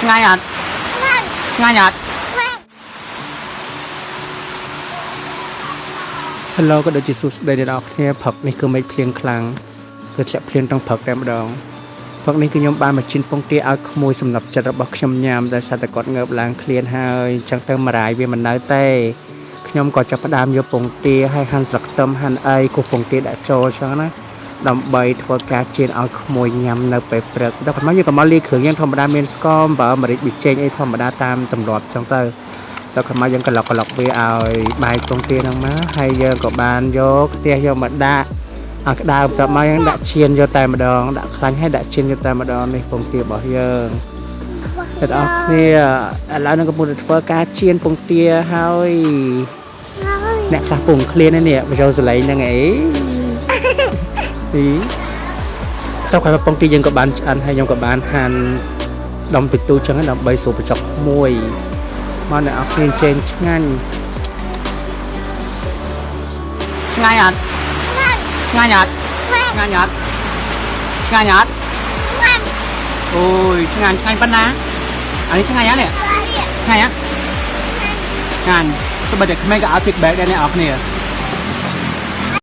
ngay à ngay à Hello ก็ដូចជាសួស្តីអ្នកនរគ្នាផឹកនេះគឺមេឃភ្លៀងខ្លាំងគឺធ្លាក់ភ្លៀងtrongផឹកតែម្ដងផឹកនេះគឺខ្ញុំបានមកជីនពងទាឲ្យក្មួយសំណប់ចិត្តរបស់ខ្ញុំញ៉ាំដោយសារតែគាត់ងើបឡើងឃ្លានហើយអញ្ចឹងទៅមរាយវាមិននៅទេខ្ញុំក៏ចាប់ផ្ដើមយកពងទាហើយហាន់ស្លឹកខ្ទឹមហាន់អីគោះពងទាដាក់ចូលអញ្ចឹងណាដើម្បីធ្វើការជៀនឲ្យក្មួយញ៉ាំនៅពេលព្រឹកតែគាត់មកយកមកលាយគ្រឿងយ៉ាងធម្មតាមានស្ករអំបិលម្រេចប៊ីចេងអីធម្មតាតាមទម្លាប់អញ្ចឹងទៅដល់គាត់មកយើងក្លុកវាឲ្យបាយពងទាហ្នឹងមកហើយយើងក៏បានយកខ្ទះយកមកដាក់ឲ្យក្តៅបន្ទាប់មកយើងដាក់ឈានយកតែម្ដងដាក់ខ្លាញ់ហើយដាក់ឈានយកតែម្ដងនេះពងទារបស់យើងអ្នកនរគ្នាឥឡូវនឹងកំពុងតែធ្វើការជៀនពងទាហើយអ្នកខ្លះពងឃ្លាននេះមកយកសលេងហ្នឹងអីតើគាត់ពងទាយើងក៏បានឆ្អិនហើយខ្ញុំក៏បានហាន់ដុំទូចៗចឹងដើម្បីស្រូបបញ្ចុកមួយមកអ្នកអរគ្នាចេញឆ្ងាញ់ ngay à ngay à ngay à ngay à ôi ngay ngay bắt ná anh ấy ngay á nè ngay á ngay tôi bây giờ mấy cái áo tuyệt đẹp đây này ở nè